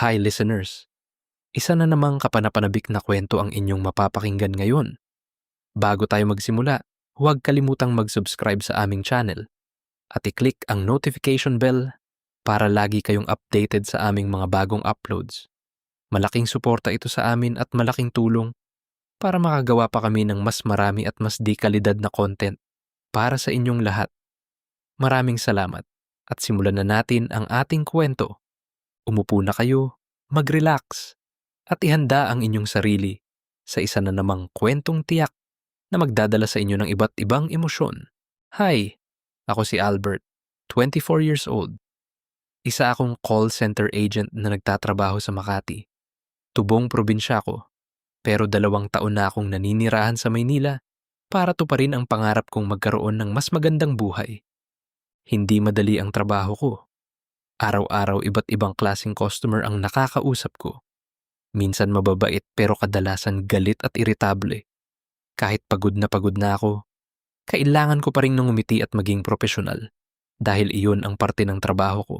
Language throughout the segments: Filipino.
Hi listeners! Isa na namang kapanapanabik na kwento ang inyong mapapakinggan ngayon. Bago tayo magsimula, huwag kalimutang mag-subscribe sa aming channel at i-click ang notification bell para lagi kayong updated sa aming mga bagong uploads. Malaking suporta ito sa amin at malaking tulong para makagawa pa kami ng mas marami at mas di kalidad na content para sa inyong lahat. Maraming salamat at simulan na natin ang ating kwento. Umupo na kayo, mag-relax, at ihanda ang inyong sarili sa isa na namang kwentong tiyak na magdadala sa inyo ng iba't ibang emosyon. Hi, ako si Albert, 24 years old. Isa akong call center agent na nagtatrabaho sa Makati. Tubong probinsya ko, pero 2 taon na akong naninirahan sa Maynila para tuparin ang pangarap kong magkaroon ng mas magandang buhay. Hindi madali ang trabaho ko. Araw-araw iba't ibang klaseng customer ang nakakausap ko. Minsan mababait pero kadalasan galit at iritable. Kahit pagod na ako, kailangan ko pa rin ngumiti at maging profesional dahil iyon ang parte ng trabaho ko.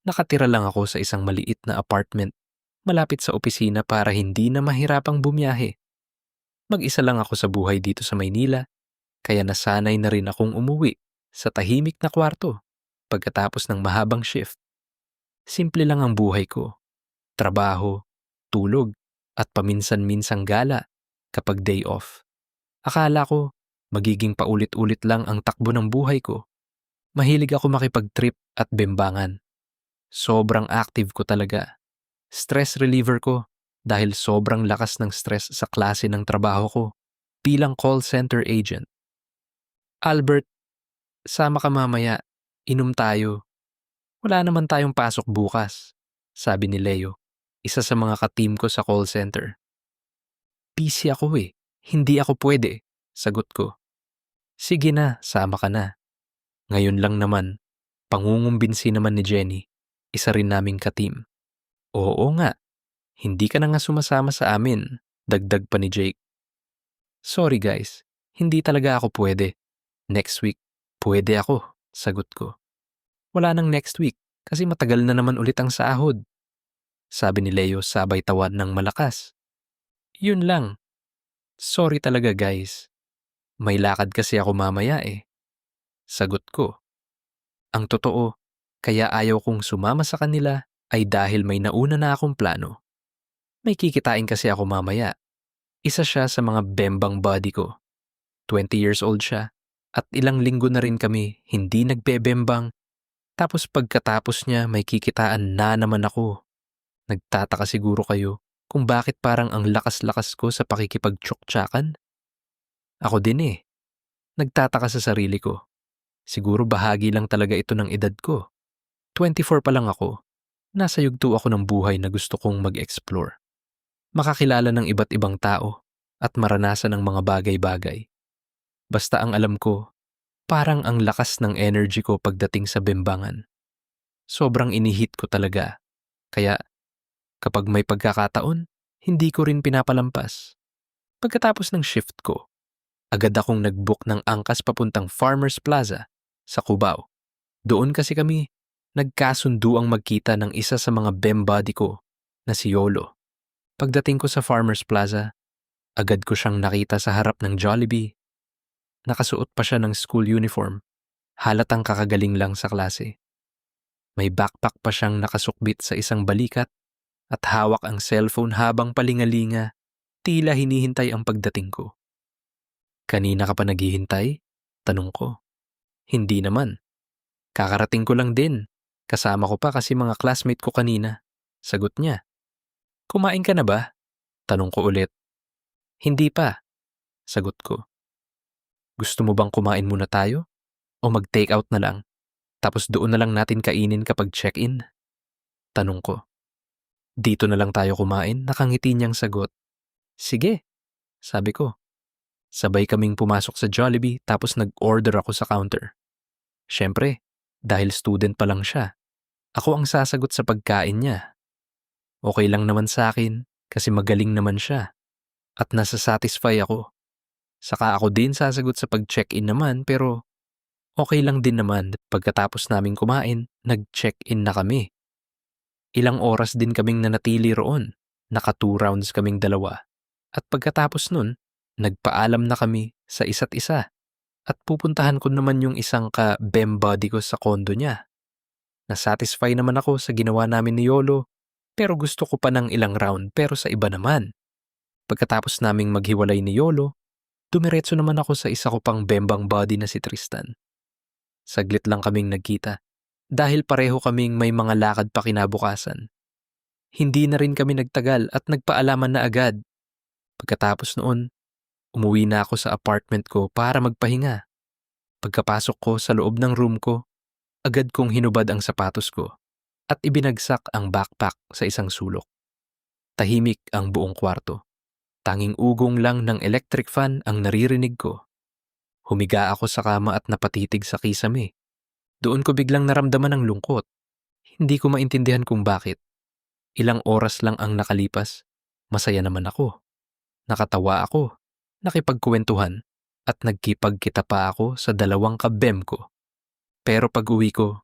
Nakatira lang ako sa isang maliit na apartment malapit sa opisina para hindi na mahirapang bumiyahe. Mag-isa lang ako sa buhay dito sa Maynila, kaya nasanay na rin akong umuwi sa tahimik na kwarto pagkatapos ng mahabang shift. Simple lang ang buhay ko. Trabaho, tulog, at paminsan-minsang gala kapag day off. Akala ko magiging paulit-ulit lang ang takbo ng buhay ko. Mahilig ako makipag-trip at bembangan. Sobrang active ko talaga. Stress reliever ko dahil sobrang lakas ng stress sa klase ng trabaho ko bilang call center agent. Albert, sama ka mamaya. Inom tayo. Wala naman tayong pasok bukas, sabi ni Leo, isa sa mga ka-team ko sa call center. Busy ako eh. Hindi ako pwede, sagot ko. Sige na, sama ka na. Ngayon lang naman, pangungumbinsi naman ni Jenny, isa rin naming ka-team. Oo nga, hindi ka na nga sumasama sa amin, dagdag pa ni Jake. Sorry guys, hindi talaga ako pwede. Next week, pwede ako, sagot ko. Wala nang next week kasi matagal na naman ulit ang sahod, sabi ni Leo sabay tawa ng malakas. Yun lang. Sorry talaga guys. May lakad kasi ako mamaya eh. Sagot ko. Ang totoo, kaya ayaw kong sumama sa kanila ay dahil may nauna na akong plano. May kikitain kasi ako mamaya. Isa siya sa mga bembang buddy ko. 20 years old siya at ilang linggo na rin kami hindi nagbebembang. Tapos pagkatapos niya may kikitaan na naman ako. Nagtataka siguro kayo kung bakit parang ang lakas-lakas ko sa pakikipagtsuktsakan. Ako din eh. Nagtataka sa sarili ko. Siguro bahagi lang talaga ito ng edad ko. 24 pa lang ako. Nasa yugto ako ng buhay na gusto kong mag-explore. Makakilala ng iba't ibang tao at maranasan ng mga bagay-bagay. Basta ang alam ko, parang ang lakas ng energy ko pagdating sa bembangan. Sobrang inihit ko talaga. Kaya kapag may pagkakataon, hindi ko rin pinapalampas. Pagkatapos ng shift ko, agad akong nag-book ng angkas papuntang Farmers Plaza sa Cubao. Doon kasi kami nagkasundo ang magkita ng isa sa mga bembody ko na si Yolo. Pagdating ko sa Farmers Plaza, agad ko siyang nakita sa harap ng Jollibee. Nakasuot pa siya ng school uniform. Halatang kakagaling lang sa klase. May backpack pa siyang nakasukbit sa isang balikat at hawak ang cellphone habang palingalinga, tila hinihintay ang pagdating ko. Kanina ka pa naghihintay? Tanong ko. Hindi naman. Kakarating ko lang din. Kasama ko pa kasi mga classmate ko kanina. Sagot niya. Kumain ka na ba? Tanong ko ulit. Hindi pa. Sagot ko. Gusto mo bang kumain muna tayo? O mag-take out na lang? Tapos doon na lang natin kainin kapag check-in? Tanong ko. Dito na lang tayo kumain? Nakangiti niyang sagot. Sige, sabi ko. Sabay kaming pumasok sa Jollibee tapos nag-order ako sa counter. Siyempre, dahil student pa lang siya, ako ang sasagot sa pagkain niya. Okay lang naman sa akin kasi magaling naman siya at nasa-satisfy ako. Saka ako din sasagot sa pag-check-in naman pero okay lang din naman pagkatapos naming kumain, nag-check-in na kami. Ilang oras din kaming nanatili roon. Naka 2 rounds kaming dalawa. At pagkatapos nun, nagpaalam na kami sa isa't isa. At pupuntahan ko naman yung isang ka-bem buddy ko sa kondo niya. Nasatisfy naman ako sa ginawa namin ni Yolo, pero gusto ko pa ng ilang round pero sa iba naman. Pagkatapos naming maghiwalay ni Yolo, dumiretso naman ako sa isa ko pang bembang buddy na si Tristan. Saglit lang kaming nagkita dahil pareho kaming may mga lakad pa kinabukasan. Hindi na rin kami nagtagal at nagpaalaman na agad. Pagkatapos noon, umuwi na ako sa apartment ko para magpahinga. Pagkapasok ko sa loob ng room ko, agad kong hinubad ang sapatos ko at ibinagsak ang backpack sa isang sulok. Tahimik ang buong kwarto. Tanging ugong lang ng electric fan ang naririnig ko. Humiga ako sa kama at napatitig sa kisame. Doon ko biglang naramdaman ang lungkot. Hindi ko maintindihan kung bakit. Ilang oras lang ang nakalipas, masaya naman ako. Nakatawa ako, nakipagkuwentuhan, at nagkipagkita pa ako sa 2 kabem ko. Pero pag-uwi ko,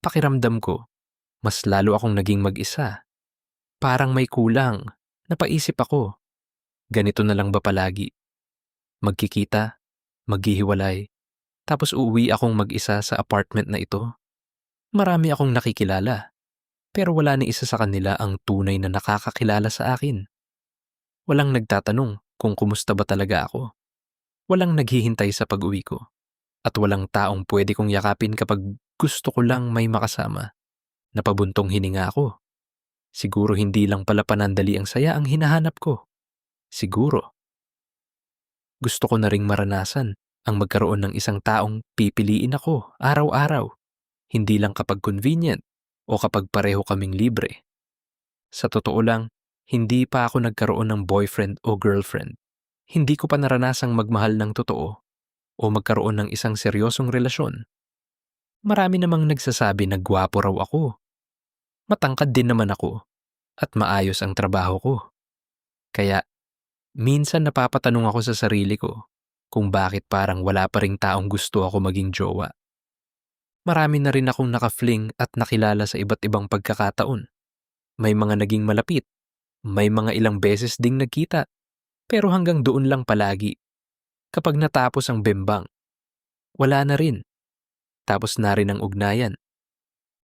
pakiramdam ko, mas lalo akong naging mag-isa. Parang may kulang, napaisip ako. Ganito na lang ba palagi? Magkikita, maghihiwalay, tapos uuwi akong mag-isa sa apartment na ito? Marami akong nakikilala, pero wala ni isa sa kanila ang tunay na nakakakilala sa akin. Walang nagtatanong kung kumusta ba talaga ako. Walang naghihintay sa pag-uwi ko. At walang taong pwede kong yakapin kapag gusto ko lang may makasama. Napabuntong hininga ako. Siguro hindi lang pala panandali ang saya ang hinahanap ko. Siguro. Gusto ko na ring maranasan ang magkaroon ng isang taong pipiliin ako araw-araw. Hindi lang kapag convenient o kapag pareho kaming libre. Sa totoo lang, hindi pa ako nagkaroon ng boyfriend o girlfriend. Hindi ko pa naranasang magmahal ng totoo o magkaroon ng isang seryosong relasyon. Marami namang nagsasabi na gwapo raw ako. Matangkad din naman ako at maayos ang trabaho ko. Kaya minsan napapatanong ako sa sarili ko kung bakit parang wala pa ring taong gusto ako maging jowa. Marami na rin akong nakafling at nakilala sa iba't ibang pagkakataon. May mga naging malapit, may mga ilang beses ding nagkita, pero hanggang doon lang palagi. Kapag natapos ang bembang, wala na rin. Tapos na rin ang ugnayan.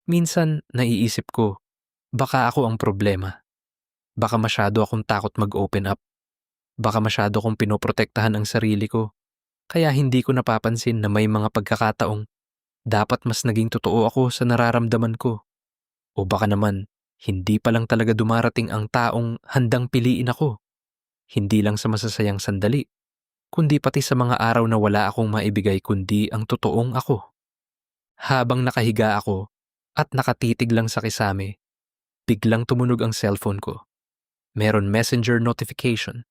Minsan naiisip ko, baka ako ang problema. Baka masyado akong takot mag-open up. Baka masyado akong pinoprotektahan ang sarili ko. Kaya hindi ko napapansin na may mga pagkakataong dapat mas naging totoo ako sa nararamdaman ko. O baka naman, hindi pa lang talaga dumarating ang taong handang piliin ako. Hindi lang sa masasayang sandali, kundi pati sa mga araw na wala akong maibigay kundi ang totoong ako. Habang nakahiga ako at nakatitig lang sa kisame, biglang tumunog ang cellphone ko. Meron messenger notification.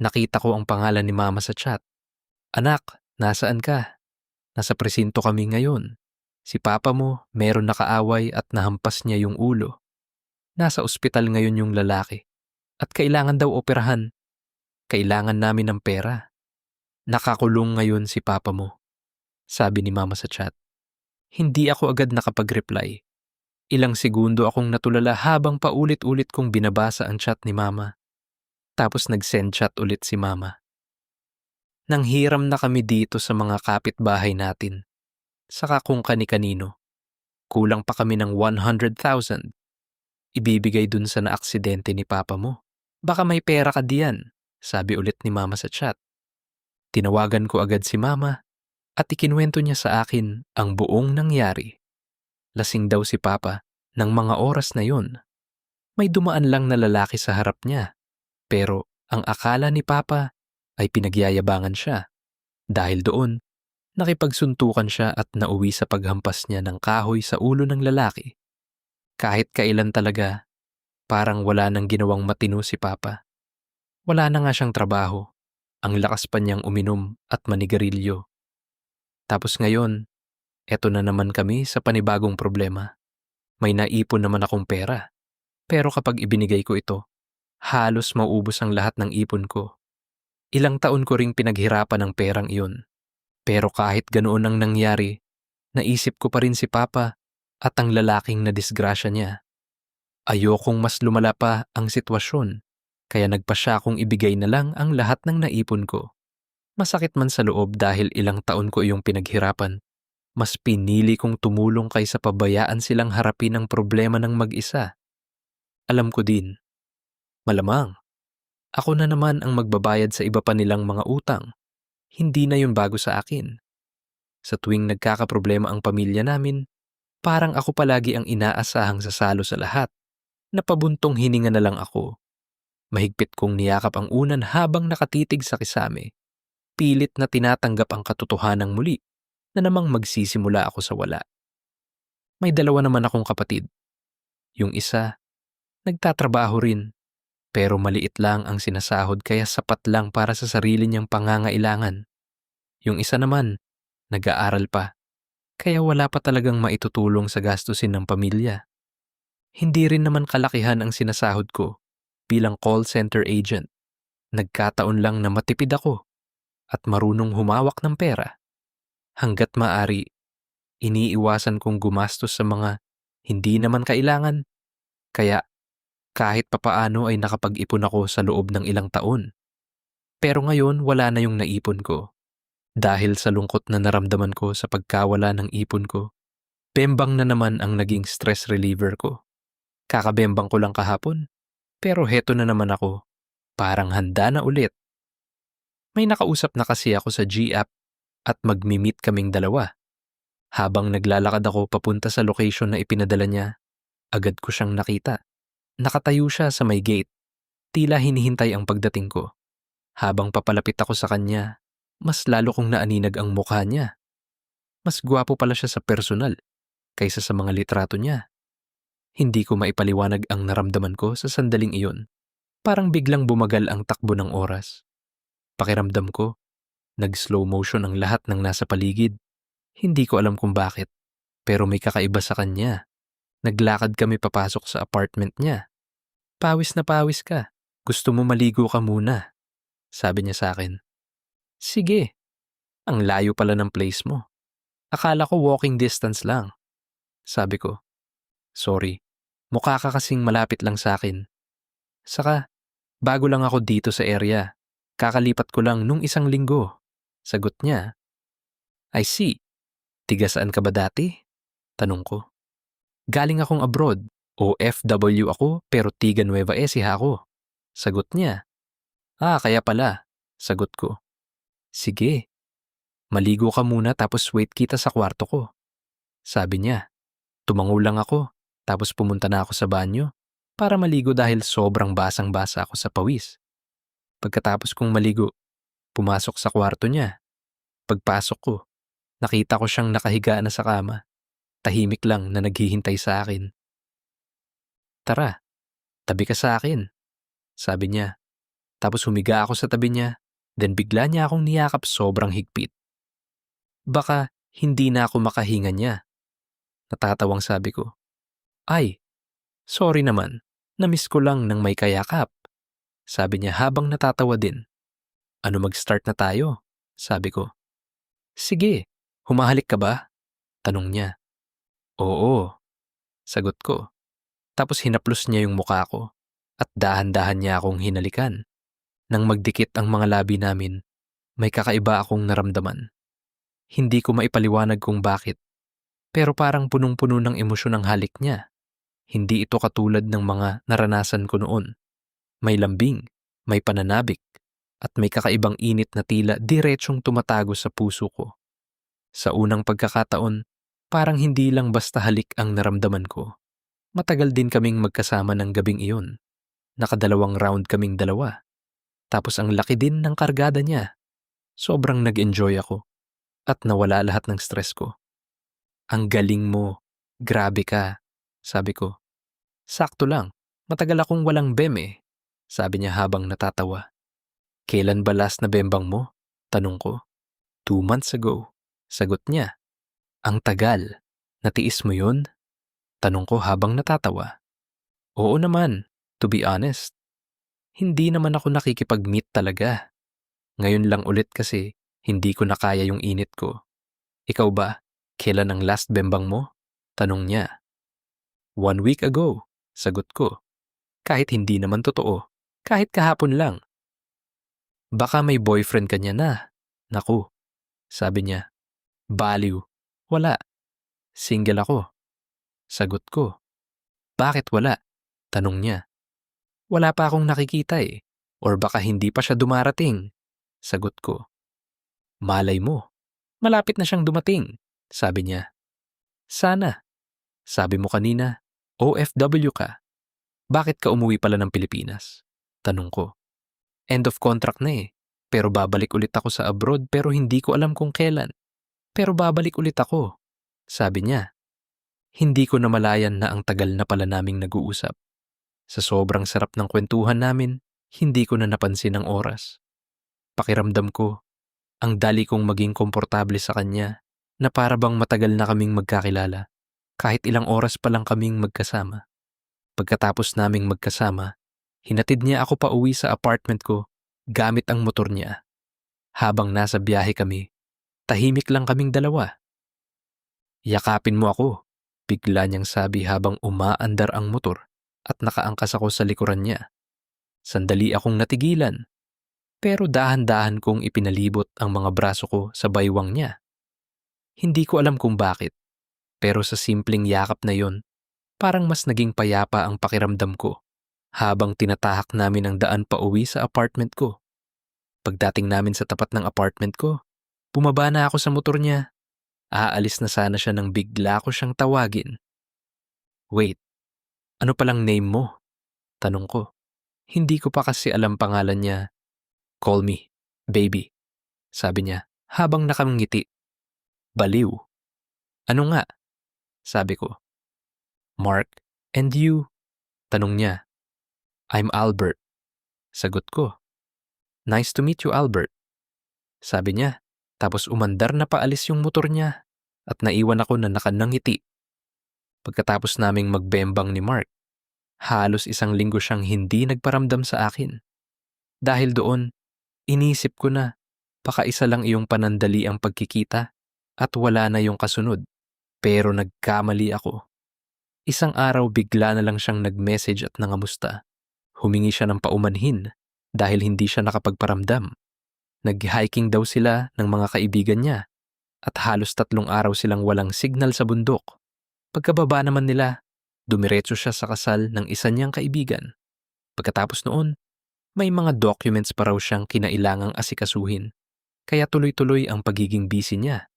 Nakita ko ang pangalan ni Mama sa chat. Anak, nasaan ka? Nasa presinto kami ngayon. Si Papa mo, meron nakaaway at nahampas niya yung ulo. Nasa ospital ngayon yung lalaki. At kailangan daw operahan. Kailangan namin ng pera. Nakakulong ngayon si Papa mo. Sabi ni Mama sa chat. Hindi ako agad nakapag-reply. Ilang segundo akong natulala habang paulit-ulit kong binabasa ang chat ni Mama. Tapos nag-send chat ulit si Mama. Nanghiram na kami dito sa mga kapitbahay natin. Saka kung kani-kanino. Kulang pa kami ng 100,000. Ibibigay dun sa naaksidente ni Papa mo. Baka may pera ka diyan, sabi ulit ni Mama sa chat. Tinawagan ko agad si Mama at ikinuwento niya sa akin ang buong nangyari. Lasing daw si Papa ng mga oras na yon. May dumaan lang na lalaki sa harap niya. Pero ang akala ni Papa ay pinagyayabangan siya. Dahil doon, nakipagsuntukan siya at nauwi sa paghampas niya ng kahoy sa ulo ng lalaki. Kahit kailan talaga, parang wala nang ginawang matino si Papa. Wala na nga siyang trabaho. Ang lakas pa niyang uminom at manigarilyo. Tapos ngayon, eto na naman kami sa panibagong problema. May naipon naman akong pera. Pero kapag ibinigay ko ito, halos mauubos ang lahat ng ipon ko. Ilang taon ko ring pinaghirapan ang perang iyon. Pero kahit ganoon ang nangyari, naisip ko pa rin si Papa at ang lalaking na disgrasya niya. Ayokong mas lumala pa ang sitwasyon, kaya nagpasya akong ibigay na lang ang lahat ng naipon ko. Masakit man sa loob dahil ilang taon ko iyong pinaghirapan, mas pinili kong tumulong kaysa pabayaan silang harapin ang problema ng mag-isa. Alam ko din, malamang, ako na naman ang magbabayad sa iba pa nilang mga utang. Hindi na yun bago sa akin. Sa tuwing nagkakaproblema ang pamilya namin, parang ako palagi ang inaasahang sasalo sa lahat. Napabuntong hininga na lang ako. Mahigpit kong niyakap ang unan habang nakatitig sa kisame. Pilit na tinatanggap ang katotohanang muli na namang magsisimula ako sa wala. May dalawa naman akong kapatid. Yung isa, nagtatrabaho rin, pero maliit lang ang sinasahod kaya sapat lang para sa sarili niyang pangangailangan. Yung isa naman, nag-aaral pa, kaya wala pa talagang maitutulong sa gastusin ng pamilya. Hindi rin naman kalakihan ang sinasahod ko bilang call center agent. Nagkataon lang na matipid ako at marunong humawak ng pera. Hanggat maaari, iniiwasan kong gumastos sa mga hindi naman kailangan. Kaya kahit papaano ay nakapag-ipon ako sa loob ng ilang taon. Pero ngayon wala na yung naipon ko. Dahil sa lungkot na naramdaman ko sa pagkawala ng ipon ko, bembang na naman ang naging stress reliever ko. Kakabembang ko lang kahapon, pero heto na naman ako. Parang handa na ulit. May nakausap na kasi ako sa G-App at magmi-meet kaming dalawa. Habang naglalakad ako papunta sa location na ipinadala niya, agad ko siyang nakita. Nakatayo siya sa may gate. Tila hinihintay ang pagdating ko. Habang papalapit ako sa kanya, mas lalo kong naaninag ang mukha niya. Mas gwapo pala siya sa personal kaysa sa mga litrato niya. Hindi ko maipaliwanag ang naramdaman ko sa sandaling iyon. Parang biglang bumagal ang takbo ng oras. Pakiramdam ko, nag-slow motion ang lahat ng nasa paligid. Hindi ko alam kung bakit, pero may kakaiba sa kanya. Naglakad kami papasok sa apartment niya. Pawis na pawis ka. Gusto mo maligo ka muna, sabi niya sa akin. Sige, ang layo pala ng place mo. Akala ko walking distance lang. Sabi ko, sorry, mukha ka kasing malapit lang sa akin. Saka, bago lang ako dito sa area. Kakalipat ko lang nung isang linggo. Sagot niya. I see. Tiga saan ka ba dati? Tanong ko. Galing akong abroad. OFW ako pero tiga Nueva Ecija ako. Sagot niya. Kaya pala. Sagot ko. Sige. Maligo ka muna tapos wait kita sa kwarto ko. Sabi niya. Tumango lang ako tapos pumunta na ako sa banyo para maligo dahil sobrang basang-basa ako sa pawis. Pagkatapos kong maligo, pumasok sa kwarto niya. Pagpasok ko, nakita ko siyang nakahiga na sa kama. Tahimik lang na naghihintay sa akin. Tara, tabi ka sa akin, sabi niya. Tapos humiga ako sa tabi niya, then bigla niya akong niyakap sobrang higpit. Baka hindi na ako makahinga niya. Natatawang sabi ko. Ay, sorry naman, namiss ko lang ng may kayakap. Sabi niya habang natatawa din. Ano mag-start na tayo? Sabi ko. Sige, humahalik ka ba? Tanong niya. Oo, sagot ko. Tapos hinaplos niya yung mukha ko at dahan-dahan niya akong hinalikan. Nang magdikit ang mga labi namin, may kakaiba akong naramdaman. Hindi ko maipaliwanag kung bakit, pero parang punong-puno ng emosyon ang halik niya. Hindi ito katulad ng mga naranasan ko noon. May lambing, may pananabik, at may kakaibang init na tila diretsyong tumatago sa puso ko. Sa unang pagkakataon, parang hindi lang basta halik ang naramdaman ko. Matagal din kaming magkasama ng gabing iyon. Nakadalawang round kaming dalawa. Tapos ang laki din ng kargada niya. Sobrang nag-enjoy ako at nawala lahat ng stress ko. Ang galing mo, grabe ka, sabi ko. Sakto lang, matagal akong walang bem eh, sabi niya habang natatawa. Kailan ba last na bembang mo? Tanong ko. 2 months ago, sagot niya. Ang tagal, natiis mo yun? Tanong ko habang natatawa. Oo naman, to be honest. Hindi naman ako nakikipag-meet talaga. Ngayon lang ulit kasi hindi ko na kaya yung init ko. Ikaw ba, kailan ang last bembang mo? Tanong niya. 1 week ago, Sagot ko. Kahit hindi naman totoo. Kahit kahapon lang. Baka may boyfriend ka niya na. Naku, sabi niya. Baliw. Wala. Single ako. Sagot ko. Bakit wala? Tanong niya. Wala pa akong nakikita eh. Or baka hindi pa siya dumarating. Sagot ko. Malay mo. Malapit na siyang dumating. Sabi niya. Sana. Sabi mo kanina, OFW ka. Bakit ka umuwi pala ng Pilipinas? Tanong ko. End of contract na eh. Pero babalik ulit ako sa abroad pero hindi ko alam kung kailan. Pero babalik ulit ako. Sabi niya. Hindi ko namalayan na ang tagal na pala naming nag-uusap. Sa sobrang sarap ng kwentuhan namin, hindi ko na napansin ang oras. Pakiramdam ko, ang dali kong maging komportable sa kanya na para bang matagal na kaming magkakilala kahit ilang oras pa lang kaming magkasama. Pagkatapos naming magkasama, hinatid niya ako pa uwi sa apartment ko gamit ang motor niya. Habang nasa biyahe kami, tahimik lang kaming dalawa. Yakapin mo ako, bigla niyang sabi habang umaandar ang motor at nakaangkas ako sa likuran niya. Sandali akong natigilan, pero dahan-dahan kong ipinalibot ang mga braso ko sa baywang niya. Hindi ko alam kung bakit, pero sa simpleng yakap na yon, parang mas naging payapa ang pakiramdam ko habang tinatahak namin ang daan pa uwi sa apartment ko. Pagdating namin sa tapat ng apartment ko, bumaba na ako sa motor niya. Aalis na sana siya nang bigla ko siyang tawagin. Wait, ano palang name mo? Tanong ko. Hindi ko pa kasi alam pangalan niya. Call me, baby, sabi niya habang nakangiti. Baliw. Ano nga? Sabi ko. Mark, and you? Tanong niya. I'm Albert. Sagot ko. Nice to meet you, Albert. Sabi niya, tapos umandar na paalis yung motor niya at naiwan ako na nakanangiti. Pagkatapos naming magbembang ni Mark, halos isang linggo siyang hindi nagparamdam sa akin. Dahil doon, inisip ko na baka isa lang iyong panandali ang pagkikita at wala na yung kasunod. Pero nagkamali ako. Isang araw bigla na lang siyang nag-message at nangamusta. Humingi siya ng paumanhin dahil hindi siya nakapagparamdam. Nag-hiking daw sila ng mga kaibigan niya at halos 3 araw silang walang signal sa bundok. Pagkababa naman nila, dumiretso siya sa kasal ng isa niyang kaibigan. Pagkatapos noon, may mga documents pa raw siyang kinailangang asikasuhin, kaya tuloy-tuloy ang pagiging busy niya.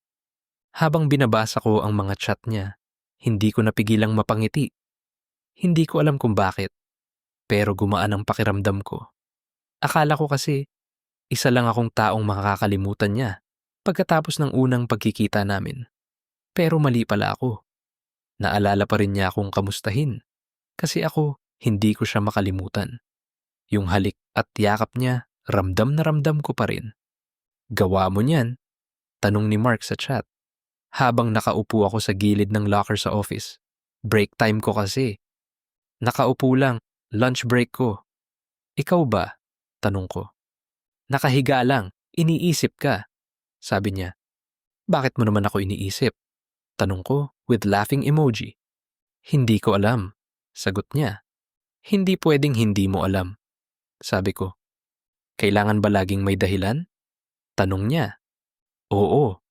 Habang binabasa ko ang mga chat niya, hindi ko napigilang mapangiti. Hindi ko alam kung bakit, pero gumaan ang pakiramdam ko. Akala ko kasi, isa lang akong taong makakalimutan niya pagkatapos ng unang pagkikita namin. Pero mali pala ako. Naalala pa rin niya akong kamustahin kasi ako hindi ko siya makalimutan. Yung halik at yakap niya, ramdam na ramdam ko pa rin. Gawa mo niyan? Tanong ni Mark sa chat. Habang nakaupo ako sa gilid ng locker sa office. Break time ko kasi. Nakaupo lang, lunch break ko. Ikaw ba? Tanong ko. Nakahiga lang, iniisip ka. Sabi niya. Bakit mo naman ako iniisip? Tanong ko with laughing emoji. Hindi ko alam. Sagot niya. Hindi pwedeng hindi mo alam. Sabi ko. Kailangan ba laging may dahilan? Tanong niya. Oo.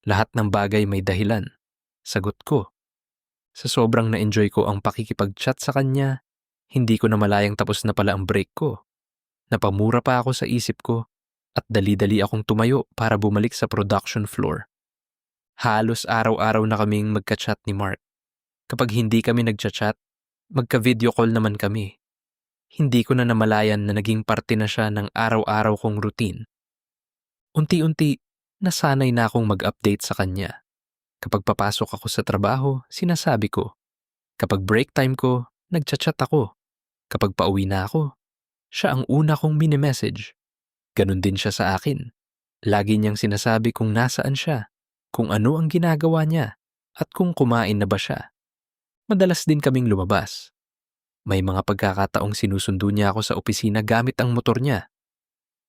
Lahat ng bagay may dahilan. Sagot ko. Sa sobrang na-enjoy ko ang pakikipag-chat sa kanya, hindi ko na malayang tapos na pala ang break ko. Napamura pa ako sa isip ko at dali-dali akong tumayo para bumalik sa production floor. Halos araw-araw na kaming magka-chat ni Mark. Kapag hindi kami nagcha-chat, magka-video call naman kami. Hindi ko na namalayan na naging parte na siya ng araw-araw kong routine. Unti-unti, nasanay na akong mag-update sa kanya. Kapag papasok ako sa trabaho, sinasabi ko. Kapag break time ko, nagchat-chat ako. Kapag pauwi na ako, siya ang una kong mini-message. Ganon din siya sa akin. Lagi niyang sinasabi kung nasaan siya, kung ano ang ginagawa niya, at kung kumain na ba siya. Madalas din kaming lumabas. May mga pagkakataong sinusundo niya ako sa opisina gamit ang motor niya.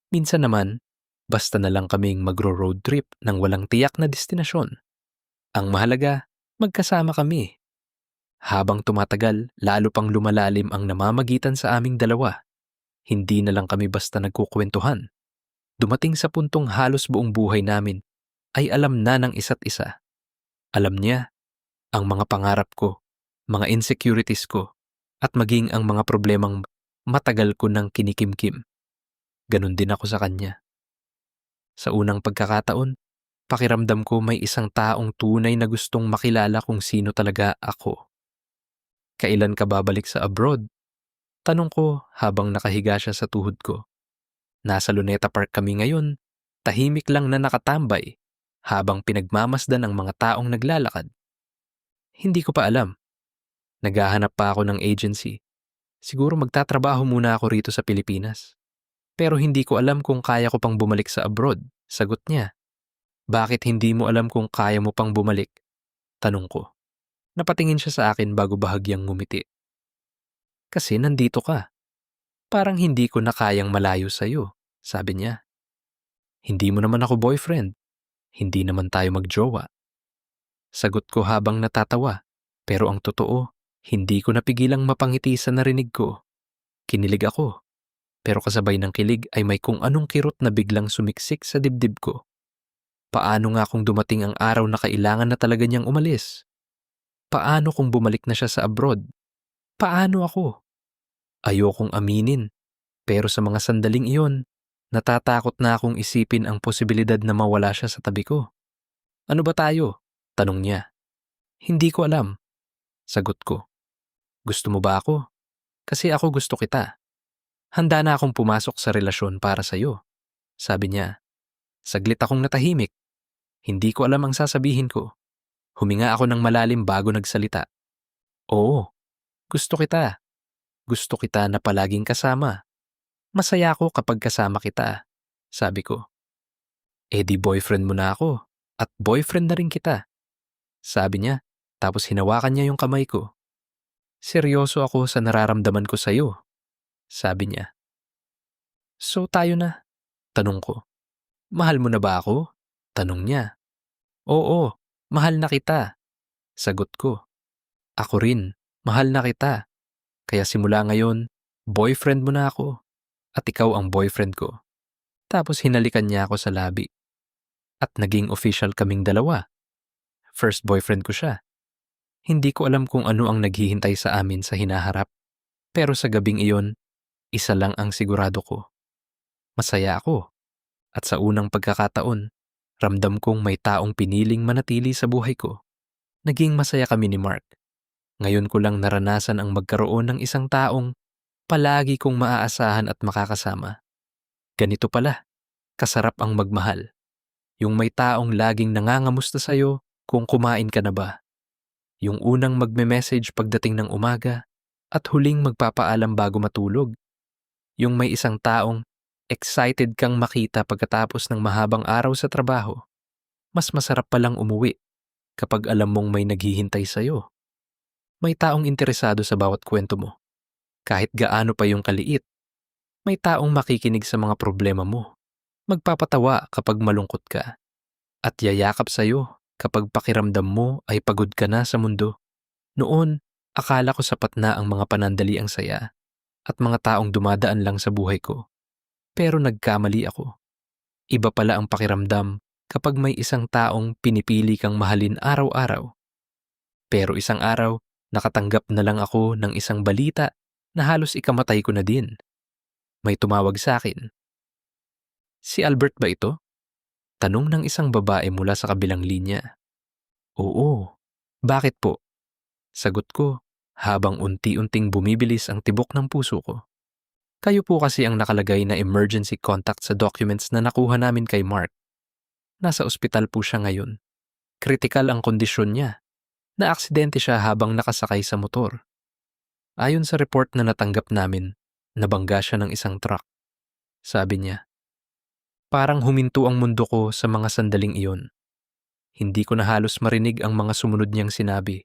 Minsan naman, basta na lang kaming magro-road trip nang walang tiyak na destinasyon. Ang mahalaga, magkasama kami. Habang tumatagal, lalo pang lumalalim ang namamagitan sa aming dalawa. Hindi na lang kami basta nagkukwentuhan. Dumating sa puntong halos buong buhay namin ay alam na ng isa't isa. Alam niya ang mga pangarap ko, mga insecurities ko, at maging ang mga problemang matagal ko nang kinikimkim. Ganon din ako sa kanya. Sa unang pagkakataon, pakiramdam ko may isang taong tunay na gustong makilala kung sino talaga ako. Kailan ka babalik sa abroad? Tanong ko habang nakahiga siya sa tuhod ko. Nasa Luneta Park kami ngayon, tahimik lang na nakatambay habang pinagmamasdan ang mga taong naglalakad. Hindi ko pa alam. Naghahanap pa ako ng agency. Siguro magtatrabaho muna ako rito sa Pilipinas. Pero hindi ko alam kung kaya ko pang bumalik sa abroad, sagot niya. Bakit hindi mo alam kung kaya mo pang bumalik? Tanong ko. Napatingin siya sa akin bago bahagyang ngumiti. Kasi nandito ka. Parang hindi ko na kayang malayo sa'yo, sabi niya. Hindi mo naman ako boyfriend. Hindi naman tayo magjowa. Sagot ko habang natatawa. Pero ang totoo, hindi ko napigilang mapangiti sa narinig ko. Kinilig ako. Pero kasabay ng kilig ay may kung anong kirot na biglang sumiksik sa dibdib ko. Paano nga kung dumating ang araw na kailangan na talaga niyang umalis? Paano kung bumalik na siya sa abroad? Paano ako? Ayokong aminin. Pero sa mga sandaling iyon, natatakot na akong isipin ang posibilidad na mawala siya sa tabi ko. Ano ba tayo? Tanong niya. Hindi ko alam. Sagot ko. Gusto mo ba ako? Kasi ako gusto kita. Handa na akong pumasok sa relasyon para sa'yo. Sabi niya. Saglit akong natahimik. Hindi ko alam ang sasabihin ko. Huminga ako ng malalim bago nagsalita. Oo, gusto kita. Gusto kita na palaging kasama. Masaya ako kapag kasama kita, sabi ko. Di boyfriend mo na ako at boyfriend na rin kita. Sabi niya, tapos hinawakan niya yung kamay ko. Seryoso ako sa nararamdaman ko sa'yo, sabi niya. So tayo na, tanong ko. Mahal mo na ba ako? Tanong niya. Oo, mahal na kita, sagot ko. Ako rin, mahal na kita. Kaya simula ngayon, boyfriend mo na ako. At ikaw ang boyfriend ko. Tapos hinalikan niya ako sa labi. At naging official kaming dalawa. First boyfriend ko siya. Hindi ko alam kung ano ang naghihintay sa amin sa hinaharap. Pero sa gabing iyon, isa lang ang sigurado ko. Masaya ako. At sa unang pagkakataon, ramdam kong may taong piniling manatili sa buhay ko. Naging masaya kami ni Mark. Ngayon ko lang naranasan ang magkaroon ng isang taong palagi kong maaasahan at makakasama. Ganito pala, kasarap ang magmahal. Yung may taong laging nangangamusta sa'yo kung kumain ka na ba. Yung unang magme-message pagdating ng umaga at huling magpapaalam bago matulog. Yung may isang taong excited kang makita pagkatapos ng mahabang araw sa trabaho. Mas masarap palang umuwi kapag alam mong may naghihintay sa'yo. May taong interesado sa bawat kwento mo. Kahit gaano pa yung kaliit, may taong makikinig sa mga problema mo. Magpapatawa kapag malungkot ka. At yayakap sa'yo kapag pakiramdam mo ay pagod ka na sa mundo. Noon, akala ko sapat na ang mga panandaliang saya at mga taong dumadaan lang sa buhay ko. Pero nagkamali ako. Iba pala ang pakiramdam kapag may isang taong pinipili kang mahalin araw-araw. Pero isang araw, nakatanggap na lang ako ng isang balita na halos ikamatay ko na din. May tumawag sa akin. Si Albert ba ito? Tanong ng isang babae mula sa kabilang linya. Oo. Bakit po? Sagot ko habang unti-unting bumibilis ang tibok ng puso ko. Kayo po kasi ang nakalagay na emergency contact sa documents na nakuha namin kay Mark. Nasa ospital po siya ngayon. Kritikal ang kondisyon niya. Naaksidente siya habang nakasakay sa motor. Ayon sa report na natanggap namin, nabangga siya ng isang truck. Sabi niya, parang huminto ang mundo ko sa mga sandaling iyon. Hindi ko na halos marinig ang mga sumunod niyang sinabi.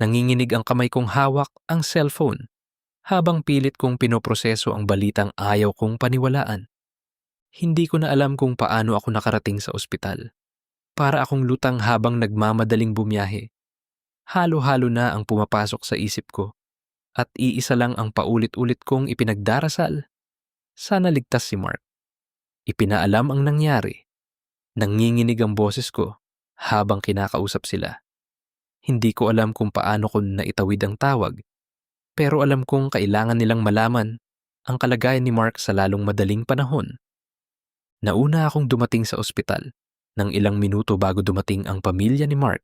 Nanginginig ang kamay kong hawak ang cellphone habang pilit kong pinoproseso ang balitang ayaw kong paniwalaan. Hindi ko na alam kung paano ako nakarating sa ospital. Para akong lutang habang nagmamadaling bumiyahe. Halo-halo na ang pumapasok sa isip ko at iisa lang ang paulit-ulit kong ipinagdarasal. Sana ligtas si Mark. Ipinaalam ang nangyari. Nanginginig ang boses ko habang kinakausap sila. Hindi ko alam kung paano ko naitawid ang tawag, pero alam kong kailangan nilang malaman ang kalagayan ni Mark sa lalong madaling panahon. Nauna akong dumating sa ospital ng ilang minuto bago dumating ang pamilya ni Mark.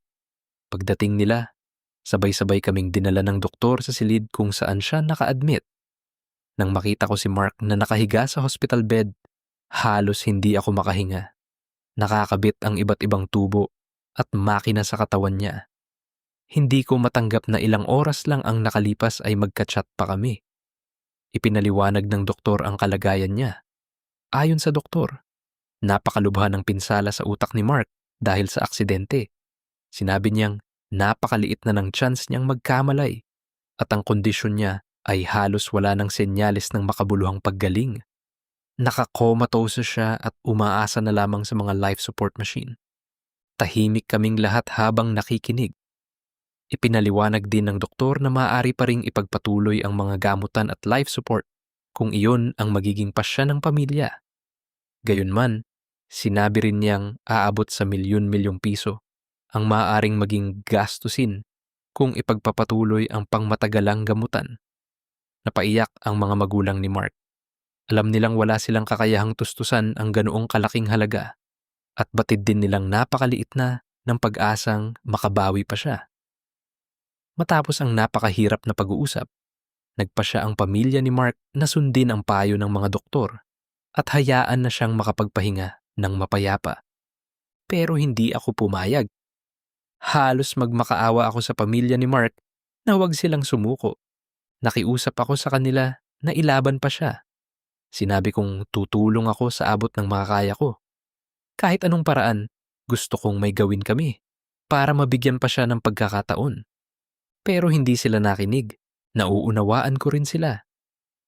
Pagdating nila, sabay-sabay kaming dinala ng doktor sa silid kung saan siya naka-admit. Nang makita ko si Mark na nakahiga sa hospital bed, halos hindi ako makahinga. Nakakabit ang iba't ibang tubo at makina sa katawan niya. Hindi ko matanggap na ilang oras lang ang nakalipas ay magka-chat pa kami. Ipinaliwanag ng doktor ang kalagayan niya. Ayon sa doktor, napakalubha ng pinsala sa utak ni Mark dahil sa aksidente. Sinabi niyang napakaliit na ng chance niyang magkamalay at ang kondisyon niya ay halos wala ng senyales ng makabuluhang paggaling. Nakakomatose siya at umaasa na lamang sa mga life support machine. Tahimik kaming lahat habang nakikinig. Ipinaliwanag din ng doktor na maaari pa ring ipagpatuloy ang mga gamutan at life support kung iyon ang magiging pasya ng pamilya. Gayunman, sinabi rin niyang aabot sa milyon-milyong piso ang maaaring maging gastusin kung ipagpapatuloy ang pangmatagalang gamutan. Napaiyak ang mga magulang ni Mark. Alam nilang wala silang kakayahang tustusan ang ganoong kalaking halaga at batid din nilang napakaliit na ng pag-asang makabawi pa siya. Matapos ang napakahirap na pag-uusap, nagpasya ang pamilya ni Mark na sundin ang payo ng mga doktor at hayaan na siyang makapagpahinga ng mapayapa. Pero hindi ako pumayag. Halos magmakaawa ako sa pamilya ni Mark na huwag silang sumuko. Nakiusap ako sa kanila na ilaban pa siya. Sinabi kong tutulong ako sa abot ng makakaya ko. Kahit anong paraan, gusto kong may gawin kami para mabigyan pa siya ng pagkakataon. Pero hindi sila nakinig. Nauunawaan ko rin sila.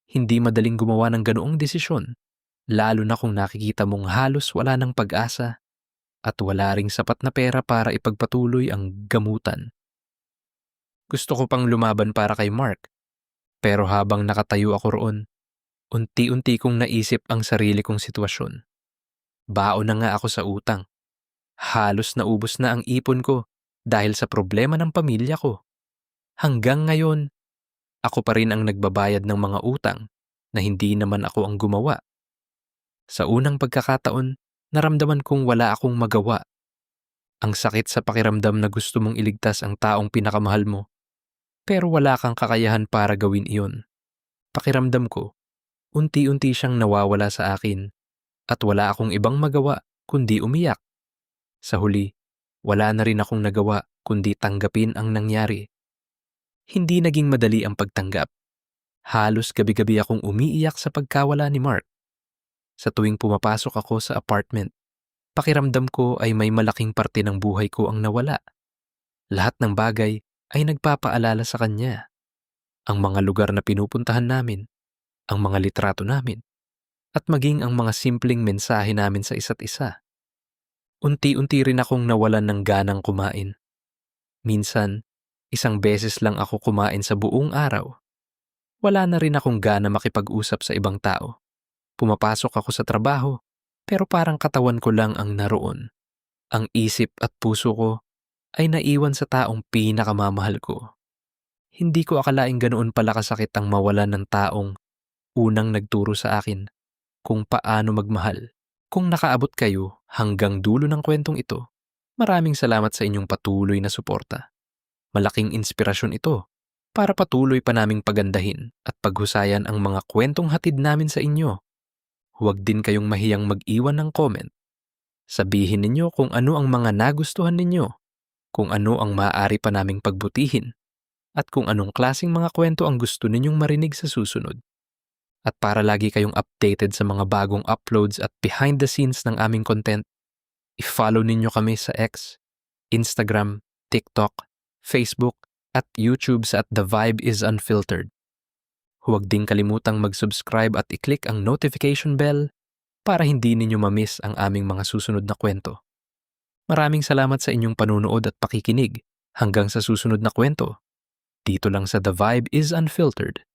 Hindi madaling gumawa ng ganoong desisyon, lalo na kung nakikita mong halos wala ng pag-asa at wala ring sapat na pera para ipagpatuloy ang gamutan. Gusto ko pang lumaban para kay Mark, pero habang nakatayo ako roon, unti-unti kong naisip ang sarili kong sitwasyon. Baon na nga ako sa utang. Halos naubos na ang ipon ko dahil sa problema ng pamilya ko. Hanggang ngayon, ako pa rin ang nagbabayad ng mga utang na hindi naman ako ang gumawa. Sa unang pagkakataon, naramdaman kong wala akong magawa. Ang sakit sa pakiramdam na gusto mong iligtas ang taong pinakamahal mo, pero wala kang kakayahan para gawin iyon. Pakiramdam ko, unti-unti siyang nawawala sa akin at wala akong ibang magawa kundi umiyak. Sa huli, wala na rin akong nagawa kundi tanggapin ang nangyari. Hindi naging madali ang pagtanggap. Halos gabi-gabi akong umiiyak sa pagkawala ni Mark. Sa tuwing pumapasok ako sa apartment, pakiramdam ko ay may malaking parte ng buhay ko ang nawala. Lahat ng bagay ay nagpapaalala sa kanya. Ang mga lugar na pinupuntahan namin, ang mga litrato namin, at maging ang mga simpleng mensahe namin sa isa't isa. Unti-unti rin akong nawalan ng ganang kumain. Minsan, isang beses lang ako kumain sa buong araw. Wala na rin akong gana makipag-usap sa ibang tao. Pumapasok ako sa trabaho, pero parang katawan ko lang ang naroon. Ang isip at puso ko ay naiwan sa taong pinakamamahal ko. Hindi ko akalaing ganoon pala kasakit ang mawalan ng taong unang nagturo sa akin kung paano magmahal. Kung nakaabot kayo hanggang dulo ng kwentong ito, maraming salamat sa inyong patuloy na suporta. Malaking inspirasyon ito para patuloy pa naming pagandahin at paghusayan ang mga kwentong hatid namin sa inyo. Huwag din kayong mahiyang mag-iwan ng comment. Sabihin ninyo kung ano ang mga nagustuhan ninyo, kung ano ang maaari pa naming pagbutihin, at kung anong klaseng mga kwento ang gusto ninyong marinig sa susunod. At para lagi kayong updated sa mga bagong uploads at behind the scenes ng aming content, i-follow ninyo kami sa X, Instagram, TikTok, Facebook, at YouTube sa The Vibe is Unfiltered. Huwag din kalimutang mag-subscribe at i-click ang notification bell para hindi ninyo ma-miss ang aming mga susunod na kwento. Maraming salamat sa inyong panunood at pakikinig. Hanggang sa susunod na kwento, dito lang sa The Vibe is Unfiltered.